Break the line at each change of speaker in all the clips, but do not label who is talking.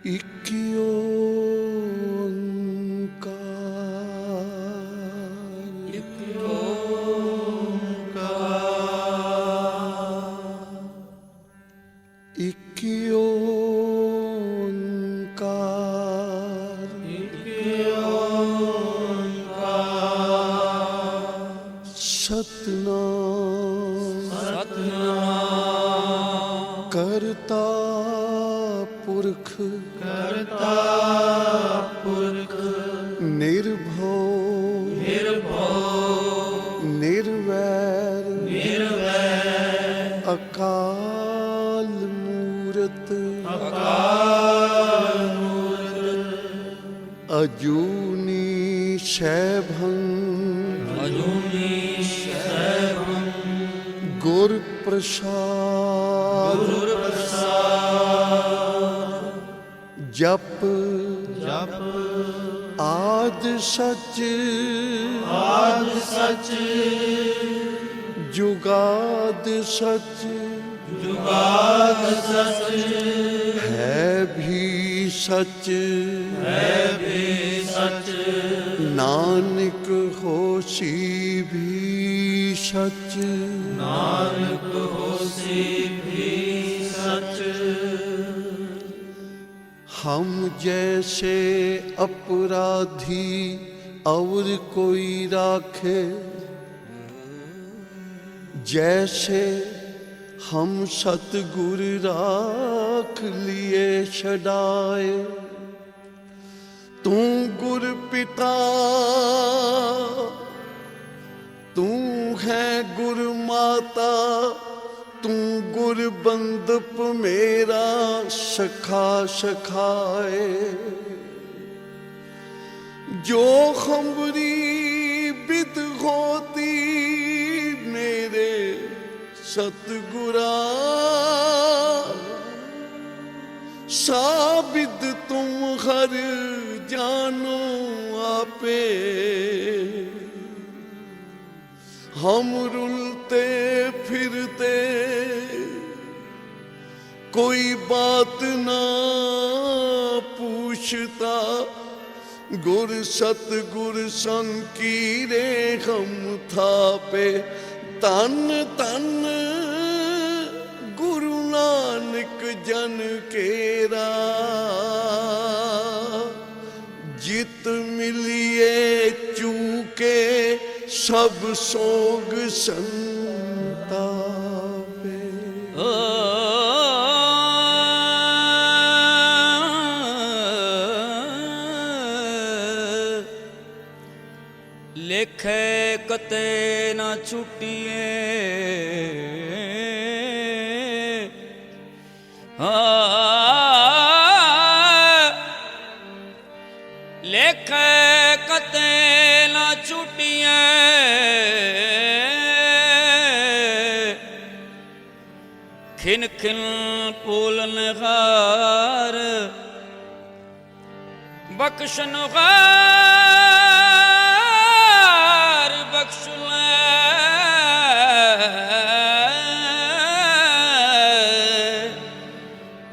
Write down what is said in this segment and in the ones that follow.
इक्की ओंकार इक्की ओंकार सतनाम करता पुरख निर्भव निर्वैर अकाल मूरत अजूनी शैभं गुर प्रसाद जप आद सच जुगाद सच है भी सच नानक होसी भी सच हम जैसे अपराधी और कोई राखे, जैसे हम सतगुर राख लिए छड़ाए। तू गुर पिता तू है गुर माता, तू गुर बंदप मेरा सखा सखाए। जो खंबरी बिद होती मेरे सतगुरा, साबिद तुम हर जानो आपे। हम रुलते फिरते कोई बात ना पूछता, गुर सतगुर संकीरे हम थापे। तन तन गुरु नानक जन केरा, जित मिलिए चूके सब सोग संतापे।
लेखे कते न छुटिए, लेखे कते न छुटिए। खिन खिन पूलन हार बख्शन हार बख्श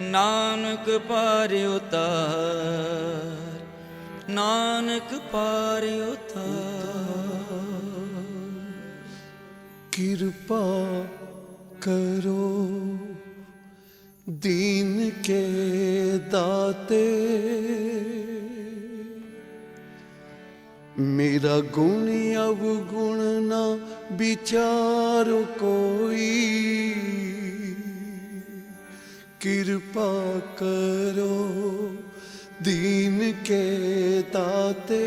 नानक पार उतार, नानक पार उतार।
कृपा करो दीन के दाते, मेरा गुण अवगुण ना विचारो कोई। कृपा करो दीन के दाते,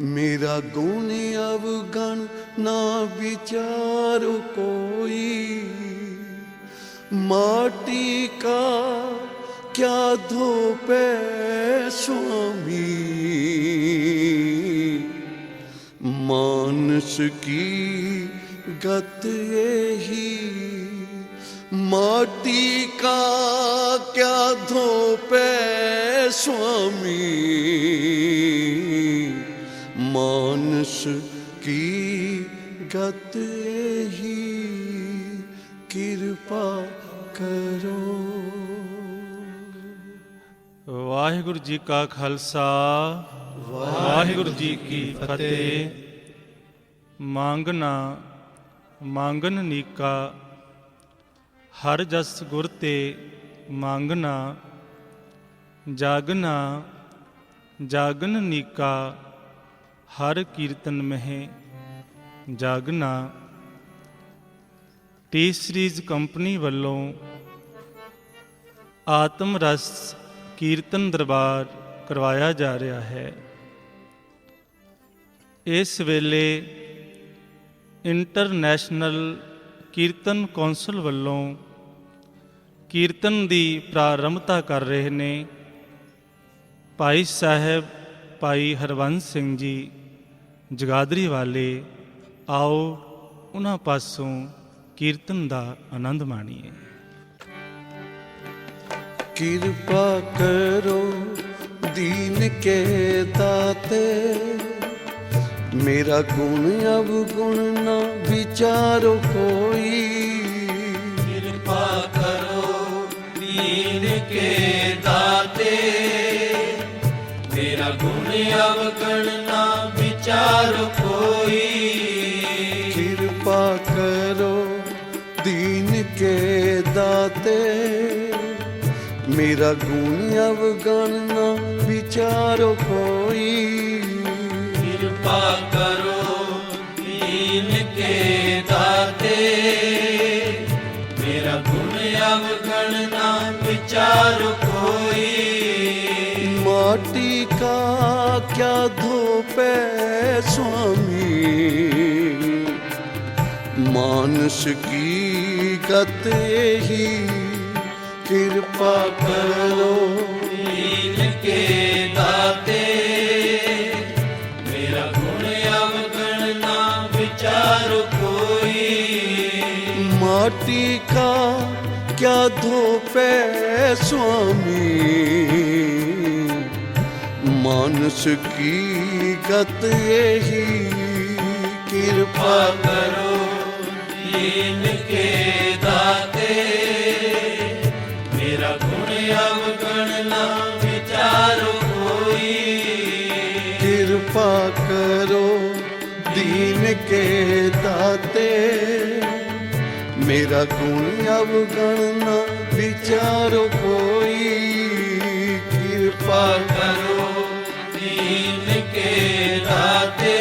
मेरा गुण अवगुण ना विचारो कोई। माटी का क्या धोपे स्वामी, मानस की गत यही। माटी का क्या धोपे स्वामी, मानस की गत यही। कृपा करो।
ਵਾਹਿਗੁਰੂ ਜੀ ਕਾ ਖਾਲਸਾ ਵਾਹਿਗੁਰੂ ਜੀ ਕੀ ਫਤਿਹ। ਮੰਗਣਾ ਮੰਗਨ ਨੀਕਾ ਹਰ ਜਸ ਗੁਰ ਤੇ ਮੰਗਣਾ ਜਾਗਣਾ ਜਾਗਨ ਨੀਕਾ ਹਰ ਕੀਰਤਨ ਮਹਿ ਜਾਗਣਾ। ਟੀ ਸੀਰੀਜ਼ ਕੰਪਨੀ ਵੱਲੋਂ ਆਤਮ ਰਸ ਕੀਰਤਨ ਦਰਬਾਰ ਕਰਵਾਇਆ ਜਾ ਰਿਹਾ ਹੈ। ਇਸ ਵੇਲੇ ਇੰਟਰਨੈਸ਼ਨਲ ਕੀਰਤਨ ਕੌਂਸਲ ਵੱਲੋਂ ਕੀਰਤਨ ਦੀ ਪ੍ਰਾਰੰਭਤਾ ਕਰ ਰਹੇ ਨੇ ਭਾਈ ਸਾਹਿਬ ਭਾਈ ਹਰਵੰਸ ਸਿੰਘ ਜੀ ਜਗਾਦਰੀ ਵਾਲੇ। ਆਓ ਉਹਨਾਂ ਪਾਸੋਂ ਕੀਰਤਨ ਦਾ ਆਨੰਦ ਮਾਣੀਏ।
कृपा करो दीन के दाते, मेरा गुण अवगुण न विचारो कोई।
कृपा करो दीन के दाते, मेरा गुण अवगुण ना विचारो कोई।
कृपा करो दीन के दाते, मेरा गुण अवगुण न विचारो कोई।
कृपा करो दीन के दाते, मेरा गुण अवगुण ना विचारो कोई।
माटी का क्या धोपे स्वामी, मानस की गत ही। कृपा करो
दीन के दाते, मेरा गुण अवगुण ना विचारो कोई।
माटी का क्या धोपे स्वामी, मानस की गत यही। कृपा
करो दीन के दाते, मेरा गुण अवगुण ना विचारो कोई।
कृपा करो दीन के दाते, मेरा गुण अवगुण न विचारो कोई। कृपा
करो दीन के दाते,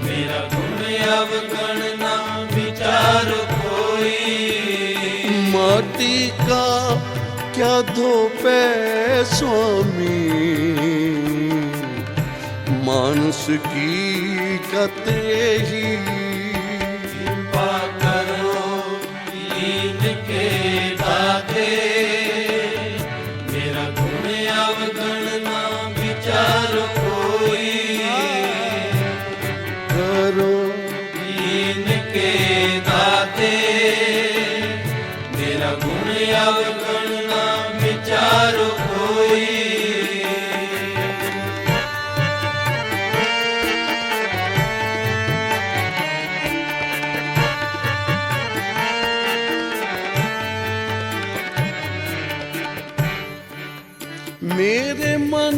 मेरा गुण अवगुण ना विचारो कोई।
माटी का क्या धोपे स्वामी, मानस की गत ही।
कृपा करो दीन के दाते, मेरा गुण अवगुण ना विचारो कोई।
करो
दीन के दाते, मेरा गुण अवगुण ना विचारो कोई।
मेरे मन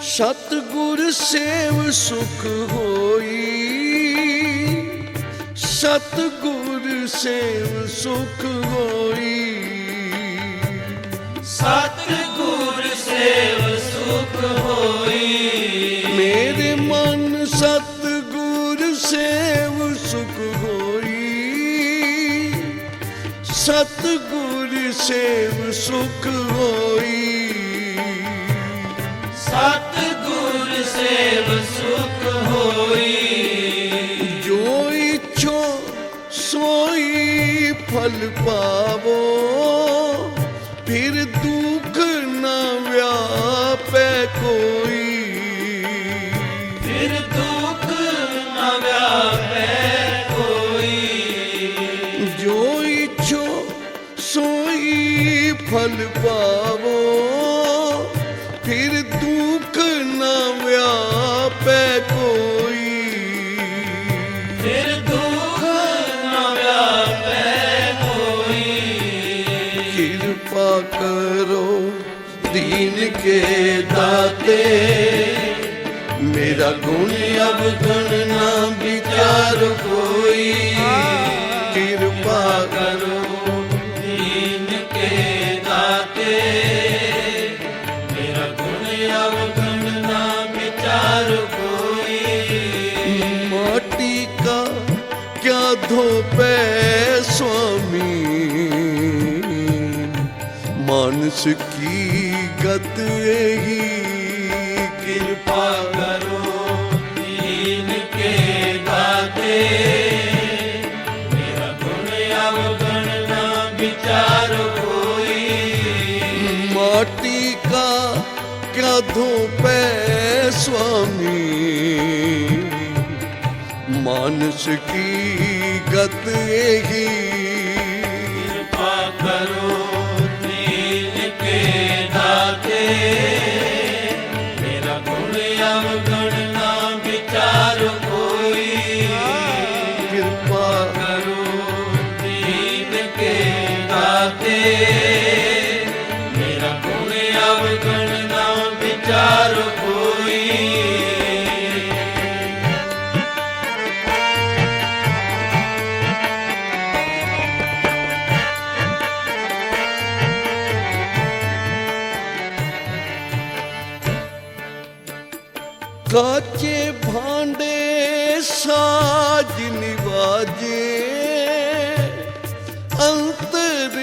सतगुर सेव सुख होई। सतगुर सेव सुख होई।
सतगुर सेव सुख होई।
मेरे मन सतगुर सेव सुख होई। सतगुर सेव सुख होई।
सतगुर सेव सुख होई।
जो इच्छो सोई फल पावो, फिर दुख न व्यापे कोई।
फिर दुख न व्यापे कोई।
जो इच्छो सोई फल पावो, फिर दुख न व्यापे कोई।
फिर दुख न व्यापे कोई।
कृपा करो दीन के दाते, मेरा गुण अब गुण ना विचार कोई, कृपा
करो दीन के दाते, मेरा गुण अब गुण ना विचार कोई।
माटी का क्या धोपे स्वामी, मानस की गत ही,
कृपा करो दीन के दाते, मेरा गुण अवगुण ना विचार कोई।
माटी का क्या धोपे स्वामी, मानस की गत ही,
कृपा करो दीन के दाते, मेरा गुण अवगुण ना विचार कोई।
कृपा
करो दीन के दाते, मेरा गुण अवगुण ना विचार कोई।
काचे भांडे साज निवाजे, अंतर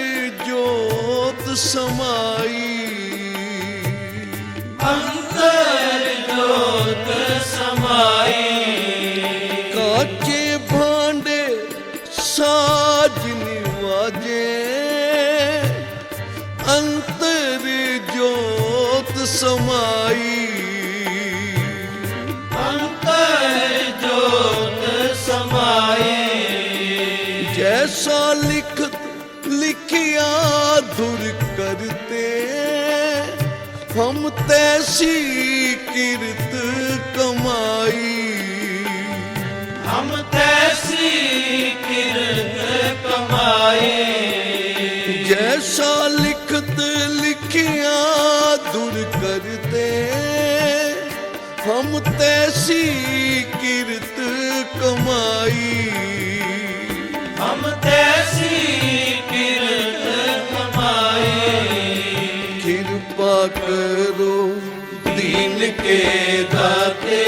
जोत समाई,
अंतर जोत समाई।
काचे भांडे साज निवाजे, अंतर जोत समाई,
जोत समाई।
जैसा लिखत लिखिया धुर करते, हम तैसी किरत कमाई,
हम तैसी किरत कमाई।
जैसा लिखत लिखिया धुर करते, हम तैसी किरत कमाई,
हम तैसी किरत कमाई।
कृपा करो
दीन के दाते,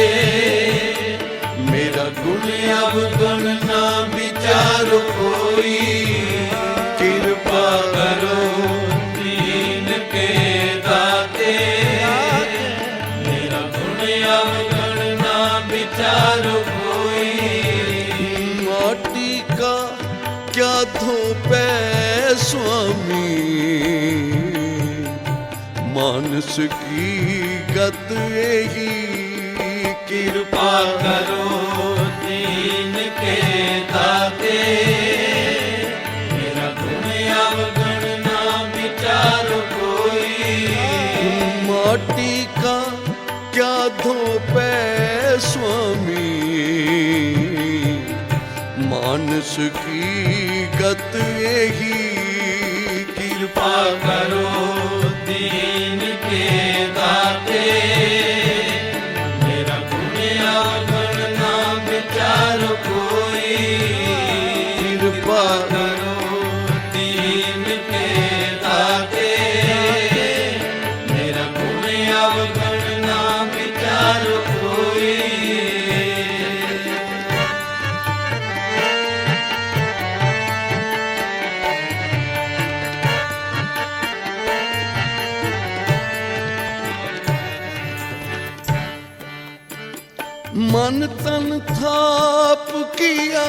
मेरा गुण अब गुण ना विचार कोई। कृपा करो दीन के दाते, मेरा गुण अब गुण ना विचार कोई।
माटी का क्या धोपे स्वामी, मानस की गत ही,
कृपा करो दीन के दाते, मेरा गुण अवगुण ना विचार कोई।
माटी का क्या धोपे स्वामी, मानस की गत ही,
कृपा करो दीन के दाते, मेरा गुण अवगुण ना विचार कोई।
कृपा
करो दीन के दाते, मेरा गुण अवगुण ना विचार कोई।
मन तन थाप किया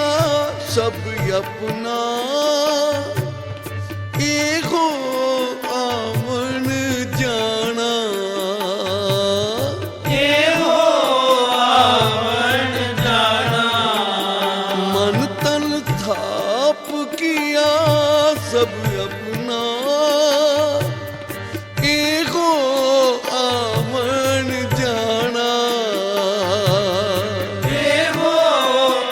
सब अपना, एको आवन जाना,
हो आवन जाना।
मन तन थाप किया सब अपना, एको आवन जाना,
हो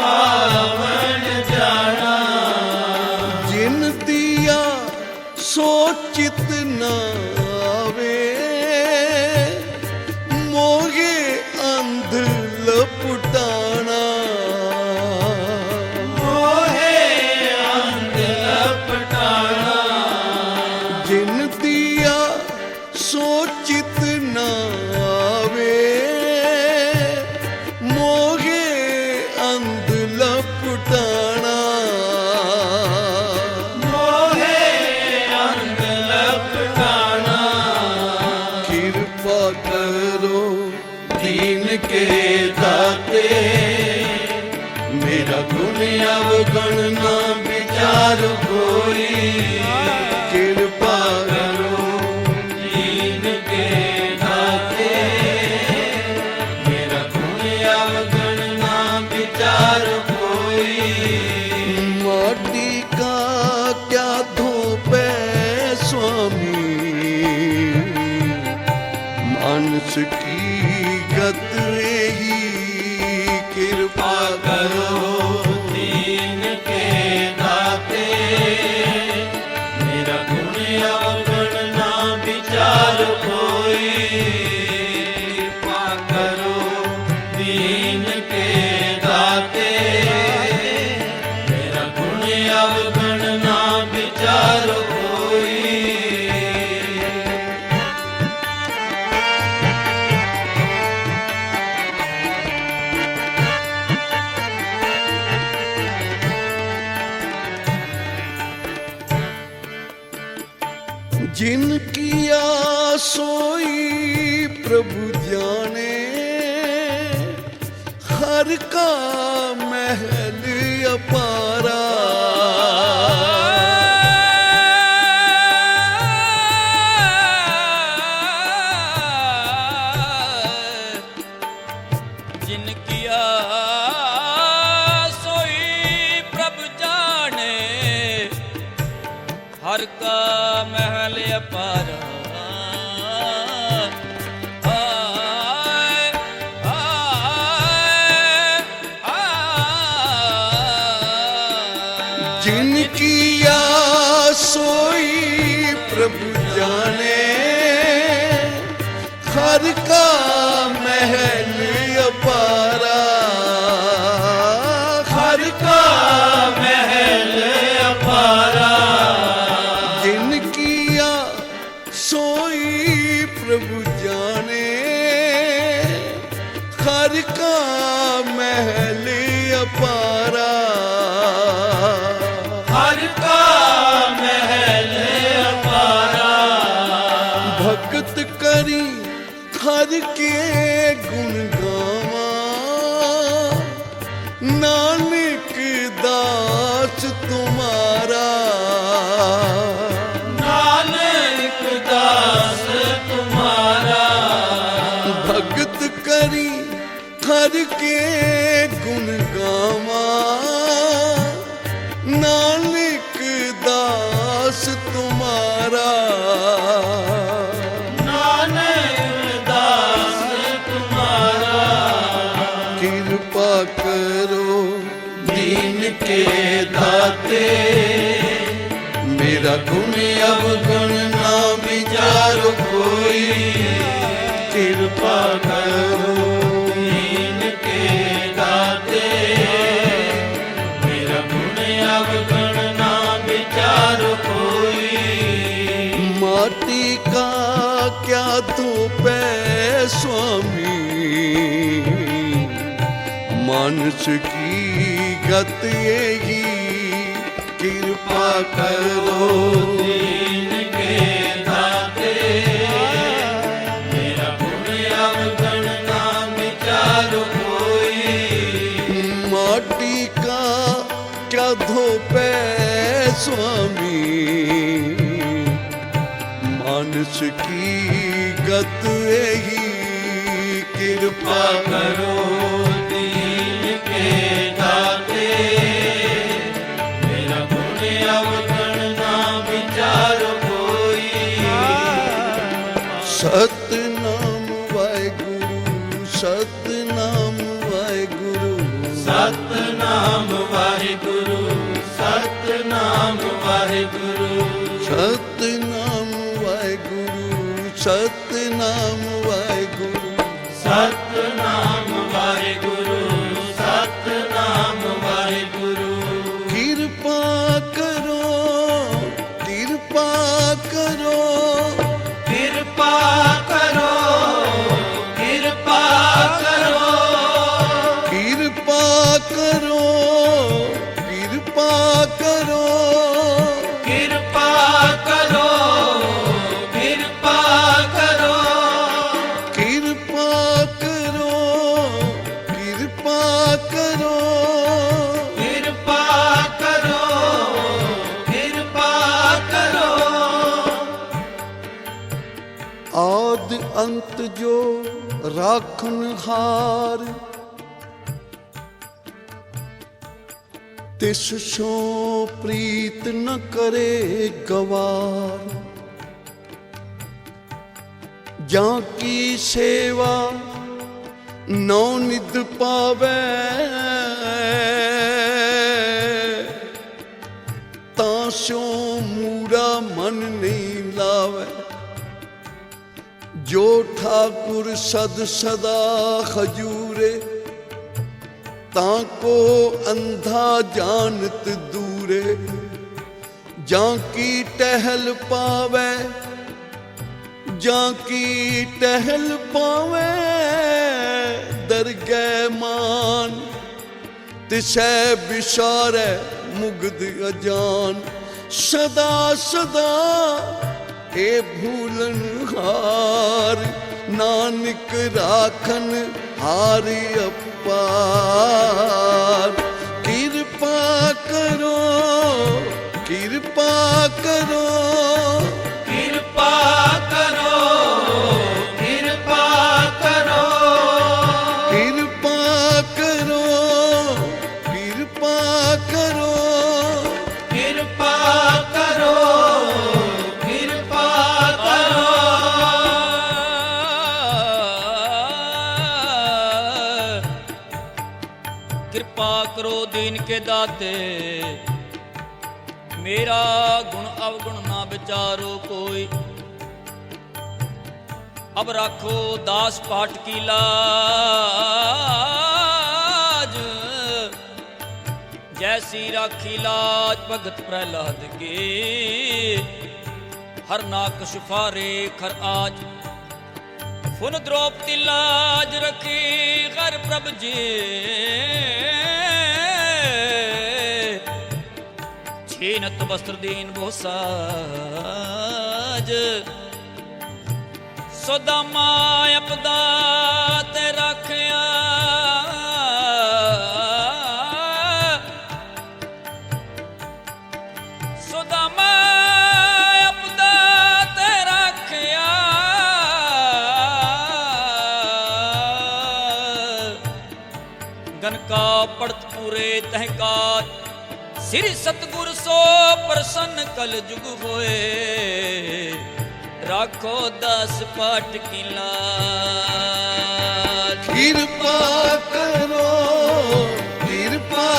आवन जाना।
जिन दिया सो चित ना आवे, मोहे अंध लपटाना,
मोहे अंध लपटाना।
कृपा करो
दीन के दाते, मेरा गुण अवगुण ना विचार कोई।
कृपा
करो दीन के दाते, मेरा गुण अवगुण ना विचार कोई।
माटी का क्या धोपे स्वामी, मानस की गत ही कृपा करो।
दीन के दाते, मेरा गुण अवगुण ना विचार कोई। कृपा करो दीन के दाते, मेरा गुण अवगुण ना विचार कोई।
जिन किया सोई प्रभु जाने, हर का महल अपारा।
जिन किया सोई प्रभु जाने, हर का महल अपारा। आय, आय, आय।
जिन किया सोई प्रभु जाने, हर का महल अपारा। हर का
महल अपारा।
जिन किया सोई प्रभु जाने, हर का महल अपारा।
हर का महल अपारा।
भगत करी हर के गुण गावा, नानक दास तुम्हारा।
नानक दास तुम्हारा।
भगत करी हर के गुण गावा, नानक दास तुम्हारा।
नानक दास तुम्हारा।
कृपा करो
दीन के दाते, मेरा गुण अवगुण ना विचारो कोई। कृपा करो दीन के दाते, मेरा गुण अवगुण ना विचारो कोई।
माटी का क्या धोपे स्वामी, मानस की गत यही कृपा करो।
दीन के दाते, मेरा गुण अवगुण ना विचारो कोई।
माटी का क्या धोपे स्वामी, मानस की गत यही कृपा
करो दीन के दाते, मेरा गुण अवगुण ना विचारो कोई।
सतनाम वाहेगुरु, सतनाम वाहेगुरु,
सतनाम वाहेगुरु, सतनाम वाहेगुरु,
सतनाम वाहेगुरु, सतनाम वाहेगुरु।
सतनाम वाहेगुरु, सतनाम वाहेगुरु।
कृपा करो, कृपा करो,
कृपा करो
ਜੋ ਰਾਖਨ ਹਾਰ, ਤਿਸ ਸੋ ਪ੍ਰੀਤ ਨ ਕਰੇ ਗਵਾਰ। ਜਾਂ ਕੀ ਸੇਵਾ ਨੌ ਨਿਧ ਪਾਵੈ, ਤਾਂ ਸੋ ਮੂੜਾ ਮਨ ਨਹੀਂ ਲਾਵੈ। ਜੋ ਠਾਕੁਰ ਸਦ ਸਦਾ ਖਜੂਰੇ, ਤਾਂ ਕੋ ਅੰਧਾ ਜਾਣਤ ਦੂਰੇ। ਜਾਂ ਕੀ ਟਹਿਲ ਪਾਵੈ, ਜਾਂ ਕੀ ਟਹਿਲ ਪਾਵੈ, ਦਰਗਹਿ ਮਾਨ। ਤਿਸੈ ਵਿਸਾਰੈ ਮੁਗਧ ਅਜਾਨ। ਸਦਾ ਸਦਾ ਇਹ ਭੂਲਨ ਹਾਰ, ਨਾਨਕ ਰਾਖਨ ਹਾਰ ਅਪਾਰ। ਕਿਰਪਾ ਕਰੋ, ਕਿਰਪਾ ਕਰੋ,
ਕਿਰਪਾ ਕਰੋ, ਕਿਰਪਾ ਕਰੋ,
ਕਿਰਪਾ ਕਰੋ, ਕਿਰਪਾ ਕਰੋ,
ਕਿਰਪਾ ਕਰੋ, ਕਿਰਪਾ ਕਰੋ।
कृपा करो दीन के दाते, मेरा गुण अवगुण ना विचारो कोई। अब राखो दास पाठ की लाज, जैसी राखी लाज भगत प्रहलाद के। हर नाक सुफारे खर आज, फुन द्रौपदी लाज रखी घर प्रभ जी। छीनत वस्त्र दीन बहुसाज, सुदामा अपदा ते रखिया। सुदामा अपदा ते रखिया। गन का पड़त पूरे तहकात, श्री सतगुर सो प्रसन्न कल जुग होए। राखो दास पाठ की लाज।
किरपा करो, किरपा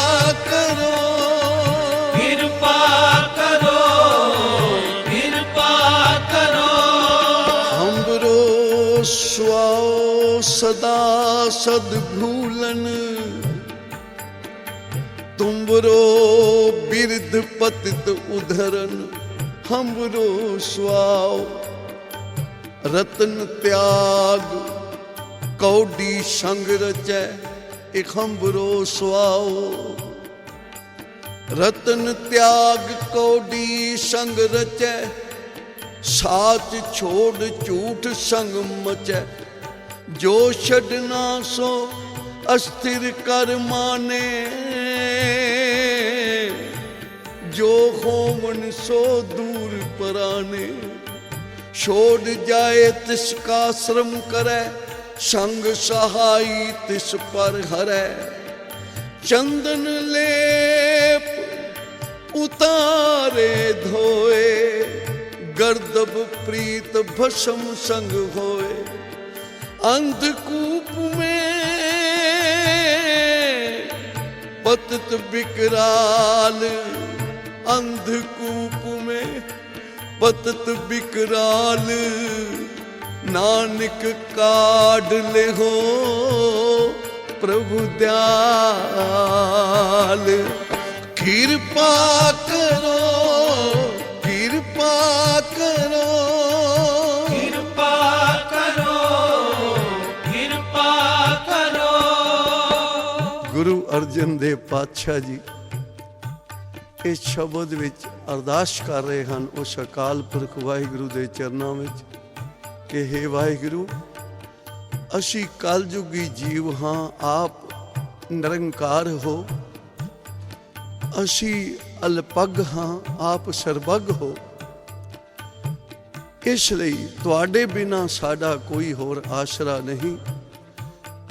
करो,
किरपा करो, किरपा करो।
हमरो स्वाओ सदा सद भूलन, तुमरो बिरध पतित उधरन। हमरो स्वाओ रतन त्याग, कौडी संग रचै। एक हमरो स्वाओ रतन त्याग, कौडी संग रचै। साच छोड़ झूठ संग मचै। जो छड़ना सो अस्थिर कर माने, जो होवन सो दूर पराने। छोड़ जाए तिसका श्रम करे, संग सहाई तिस पर हरै। चंदन लेप उतारे धोए, गर्दब प्रीत भस्म संग होए। अंधकूप में पतित विकराल, अंधकूप में पतित विकराल। नानक काढ़ ले हो प्रभु दयाल। कृपा करो, कृपा करो,
किरपा करो, किरपा करो।
गुरु अर्जन देव पातशाह जी ਇਸ ਸ਼ਬਦ ਵਿੱਚ ਅਰਦਾਸ ਕਰ ਰਹੇ ਹਨ ਉਸ ਅਕਾਲ ਪੁਰਖ ਵਾਹਿਗੁਰੂ ਦੇ ਚਰਨਾਂ ਵਿੱਚ ਕਿ ਹੇ ਵਾਹਿਗੁਰੂ, ਅਸੀਂ ਕਲਯੁਗੀ ਜੀਵ ਹਾਂ, ਆਪ ਨਿਰੰਕਾਰ ਹੋ। ਅਸੀਂ ਅਲਪਗ ਹਾਂ, ਆਪ ਸਰਬੱਗ ਹੋ। ਇਸ ਲਈ ਤੁਹਾਡੇ ਬਿਨਾ ਸਾਡਾ ਕੋਈ ਹੋਰ ਆਸਰਾ ਨਹੀਂ,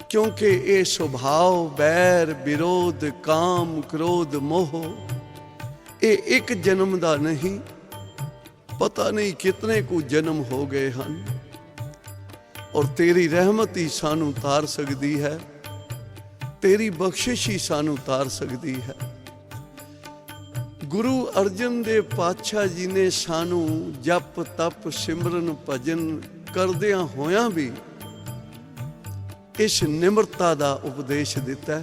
ਕਿਉਂਕਿ ਇਹ ਸੁਭਾਅ ਬੈਰ ਵਿਰੋਧ ਕਾਮ ਕ੍ਰੋਧ ਮੋਹ ਇਹ ਇੱਕ ਜਨਮ ਦਾ ਨਹੀਂ, ਪਤਾ ਨਹੀਂ ਕਿਤਨੇ ਕੁ ਜਨਮ ਹੋ ਗਏ ਹਨ। ਔਰ ਤੇਰੀ ਰਹਿਮਤ ਹੀ ਸਾਨੂੰ ਤਾਰ ਸਕਦੀ ਹੈ, ਤੇਰੀ ਬਖਸ਼ਿਸ਼ ਹੀ ਸਾਨੂੰ ਤਾਰ ਸਕਦੀ ਹੈ। ਗੁਰੂ ਅਰਜਨ ਦੇਵ ਪਾਤਸ਼ਾਹ ਜੀ ਨੇ ਸਾਨੂੰ ਜਪ ਤਪ ਸਿਮਰਨ ਭਜਨ ਕਰਦਿਆਂ ਹੋਇਆਂ ਵੀ ਇਸ ਨਿਮਰਤਾ ਦਾ ਉਪਦੇਸ਼ ਦਿੱਤਾ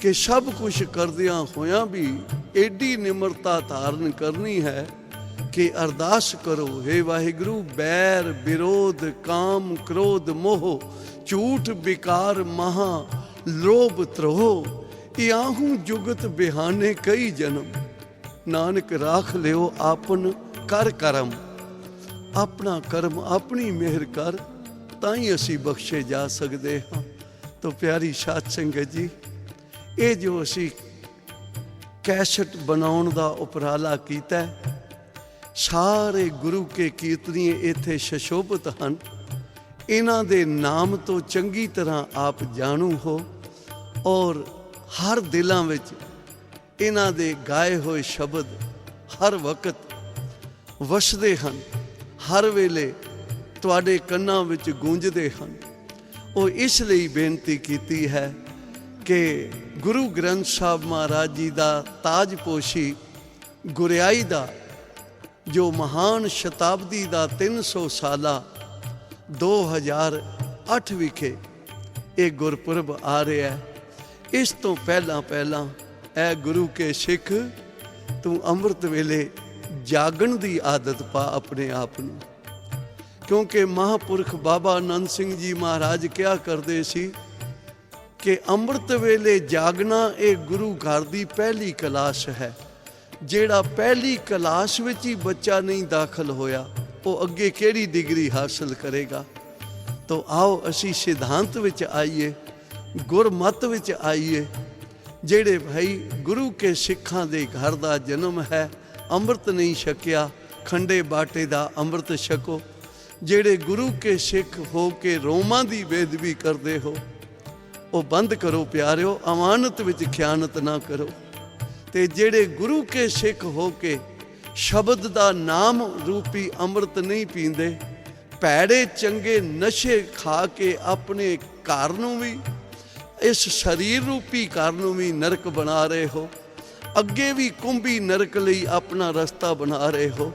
ਕਿ ਸਭ ਕੁਝ ਕਰਦਿਆਂ ਹੋਇਆਂ ਵੀ ਏਡੀ ਨਿਮਰਤਾ ਧਾਰਨ ਕਰਨੀ ਹੈ ਕਿ ਅਰਦਾਸ ਕਰੋ, ਹੇ ਵਾਹਿਗੁਰੂ ਬੈਰ ਵਿਰੋਧ ਕਾਮ ਕ੍ਰੋਧ ਮੋਹ ਝੂਠ ਵਿਕਾਰ ਮਹਾ ਲੋਭ ਤਰੋਹ ਇਆਹੂ ਜੁਗਤ ਬਿਹਾਨੇ ਕਈ ਜਨਮ, ਨਾਨਕ ਰਾਖ ਲਿਓ ਆਪਨ ਕਰ ਕਰਮ। ਆਪਣਾ ਕਰਮ ਆਪਣੀ ਮਿਹਰ ਕਰ, ਤਾਂ ਹੀ ਅਸੀਂ ਬਖਸ਼ੇ ਜਾ ਸਕਦੇ ਹਾਂ। ਤਾਂ ਪਿਆਰੀ ਸਾਧ ਸੰਗਤ ਜੀ, ਇਹ ਜੋ ਅਸੀਂ ਕੈਸਟ ਬਣਾਉਣ ਦਾ ਉਪਰਾਲਾ ਕੀਤਾ, ਸਾਰੇ ਗੁਰੂ ਕੇ ਕੀਰਤਨੀਏ ਇੱਥੇ ਸ਼ਸ਼ੋਭਤ ਹਨ। ਇਹਨਾਂ ਦੇ ਨਾਮ ਤੋਂ ਚੰਗੀ ਤਰ੍ਹਾਂ ਆਪ ਜਾਣੂ ਹੋ, ਔਰ ਹਰ ਦਿਲਾਂ ਵਿੱਚ ਇਹਨਾਂ ਦੇ ਗਾਏ ਹੋਏ ਸ਼ਬਦ ਹਰ ਵਕਤ ਵਸਦੇ ਹਨ, ਹਰ ਵੇਲੇ ਤੁਹਾਡੇ ਕੰਨਾਂ ਵਿੱਚ ਗੂੰਜਦੇ ਹਨ। ਉਹ ਇਸ ਲਈ ਬੇਨਤੀ ਕੀਤੀ ਹੈ ਕਿ ਗੁਰੂ ਗ੍ਰੰਥ ਸਾਹਿਬ ਮਹਾਰਾਜ ਜੀ ਦਾ ਤਾਜਪੋਸ਼ੀ ਗੁਰਿਆਈ ਦਾ ਜੋ ਮਹਾਨ ਸ਼ਤਾਬਦੀ ਦਾ 300 ਸਾਲਾ 2008 ਵਿਖੇ ਇਹ ਗੁਰਪੁਰਬ ਆ ਰਿਹਾ ਹੈ। ਇਸ ਤੋਂ ਪਹਿਲਾਂ ਐ ਗੁਰੂ ਕੇ ਸਿੱਖ, ਤੂੰ ਅੰਮ੍ਰਿਤ ਵੇਲੇ ਜਾਗਣ ਦੀ ਆਦਤ ਪਾ ਆਪਣੇ ਆਪ ਨੂੰ, ਕਿਉਂਕਿ ਮਹਾਂਪੁਰਖ ਬਾਬਾ ਆਨੰਦ ਸਿੰਘ ਜੀ ਮਹਾਰਾਜ ਕਿਹਾ ਕਰਦੇ ਸੀ ਕਿ ਅੰਮ੍ਰਿਤ ਵੇਲੇ ਜਾਗਣਾ ਇਹ ਗੁਰੂ ਘਰ ਦੀ ਪਹਿਲੀ ਕਲਾਸ ਹੈ। ਜਿਹੜਾ ਪਹਿਲੀ ਕਲਾਸ ਵਿੱਚ ਹੀ ਬੱਚਾ ਨਹੀਂ ਦਾਖਲ ਹੋਇਆ, ਉਹ ਅੱਗੇ ਕਿਹੜੀ ਡਿਗਰੀ ਹਾਸਲ ਕਰੇਗਾ। ਤਾਂ ਆਓ ਅਸੀਂ ਸਿਧਾਂਤ ਵਿੱਚ ਆਈਏ, ਗੁਰਮਤ ਵਿੱਚ ਆਈਏ। ਜਿਹੜੇ ਭਾਈ ਗੁਰੂ ਕੇ ਸਿੱਖਾਂ ਦੇ ਘਰ ਦਾ ਜਨਮ ਹੈ, ਅੰਮ੍ਰਿਤ ਨਹੀਂ ਛਕਿਆ, ਖੰਡੇ ਬਾਟੇ ਦਾ ਅੰਮ੍ਰਿਤ ਛਕੋ। ਜਿਹੜੇ ਗੁਰੂ ਕੇ ਸਿੱਖ ਹੋ ਕੇ ਰੋਮਾਂ ਦੀ ਬੇਅਦਬੀ ਕਰਦੇ ਹੋ, ਉਹ ਬੰਦ ਕਰੋ ਪਿਆਰਿਓ, ਅਮਾਨਤ ਵਿੱਚ ਖਿਆਨਤ ਨਾ ਕਰੋ। ਤੇ ਜਿਹੜੇ ਗੁਰੂ ਕੇ ਸਿੱਖ ਹੋ ਕੇ ਸ਼ਬਦ ਦਾ ਨਾਮ ਰੂਪੀ ਅੰਮ੍ਰਿਤ ਨਹੀਂ ਪੀਂਦੇ, ਭੈੜੇ ਚੰਗੇ ਨਸ਼ੇ ਖਾ ਕੇ ਆਪਣੇ ਘਰ ਨੂੰ ਵੀ, ਇਸ ਸਰੀਰ ਰੂਪੀ ਘਰ ਨੂੰ ਵੀ ਨਰਕ ਬਣਾ ਰਹੇ ਹੋ, ਅੱਗੇ ਵੀ ਕੁੰਭੀ ਨਰਕ ਲਈ ਆਪਣਾ ਰਸਤਾ ਬਣਾ ਰਹੇ ਹੋ।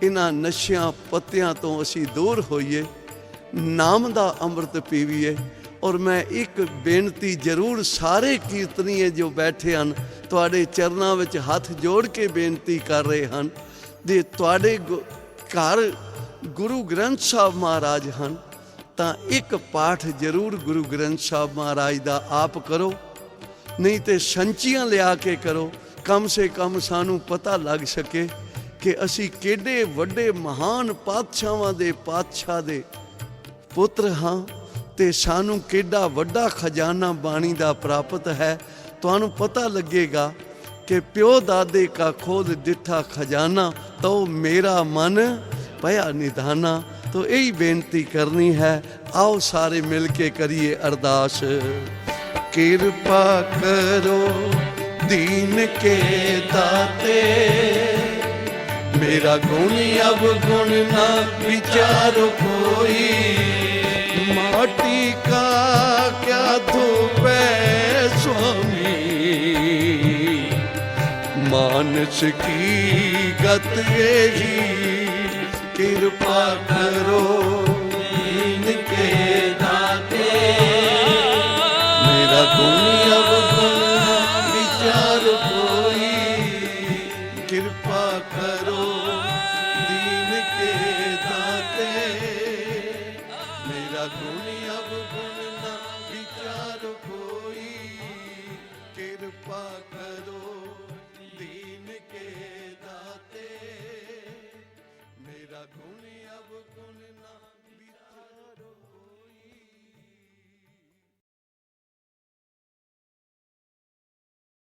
ਇਹਨਾਂ ਨਸ਼ਿਆਂ ਪੱਤਿਆਂ ਤੋਂ ਅਸੀਂ ਦੂਰ ਹੋਈਏ, ਨਾਮ ਦਾ ਅੰਮ੍ਰਿਤ ਪੀਵੀਏ। ਔਰ ਮੈਂ ਇੱਕ ਬੇਨਤੀ ਜ਼ਰੂਰ ਸਾਰੇ ਕੀਰਤਨੀਏ ਜੋ ਬੈਠੇ ਹਨ, ਤੁਹਾਡੇ ਚਰਨਾਂ ਵਿੱਚ ਹੱਥ ਜੋੜ ਕੇ ਬੇਨਤੀ ਕਰ ਰਹੇ ਹਨ, ਜੇ ਤੁਹਾਡੇ ਘਰ ਗੁਰੂ ਗ੍ਰੰਥ ਸਾਹਿਬ ਮਹਾਰਾਜ ਹਨ ਤਾਂ ਇੱਕ ਪਾਠ ਜ਼ਰੂਰ ਗੁਰੂ ਗ੍ਰੰਥ ਸਾਹਿਬ ਮਹਾਰਾਜ ਦਾ ਆਪ ਕਰੋ, ਨਹੀਂ ਤੇ ਸੰਚੀਆਂ ਲਿਆ ਕੇ ਕਰੋ। ਕਮ ਸੇ ਕਮ ਸਾਨੂੰ ਪਤਾ ਲੱਗ ਸਕੇ ਕਿ ਅਸੀਂ ਕਿਹੜੇ ਵੱਡੇ ਮਹਾਨ ਪਾਤਸ਼ਾਹਾਂ ਦੇ ਪਾਤਸ਼ਾਹ ਦੇ ਪੁੱਤਰ ਹਾਂ, ਤੇ ਸਾਨੂੰ ਕਿਹੜਾ ਵੱਡਾ ਖਜ਼ਾਨਾ ਬਾਣੀ ਦਾ ਪ੍ਰਾਪਤ ਹੈ। ਤੁਹਾਨੂੰ ਪਤਾ ਲੱਗੇਗਾ ਕਿ ਪਿਓ ਦਾਦੇ ਕਾ ਖੋਦ ਡਿੱਠਾ ਖਜ਼ਾਨਾ, ਤੋ ਮੇਰਾ ਮਨ ਪਿਆ ਨਿਧਾਨਾ। ਤੋ ਇਹੀ ਬੇਨਤੀ ਕਰਨੀ ਹੈ, ਆਓ ਸਾਰੇ ਮਿਲ ਕੇ ਕਰੀਏ ਅਰਦਾਸ। ਕਿਰਪਾ ਕਰੋ दीन के दाते, मेरा गुण अब गुण ना विचारो कोई, माटी का क्या धूप है स्वामी, मानस की गत यही, कृपा करो दीन के दाते, मेरा गुण अब गुण विचार कोई, कृपा करो दीन के दाते, मेरा गुण अब गुण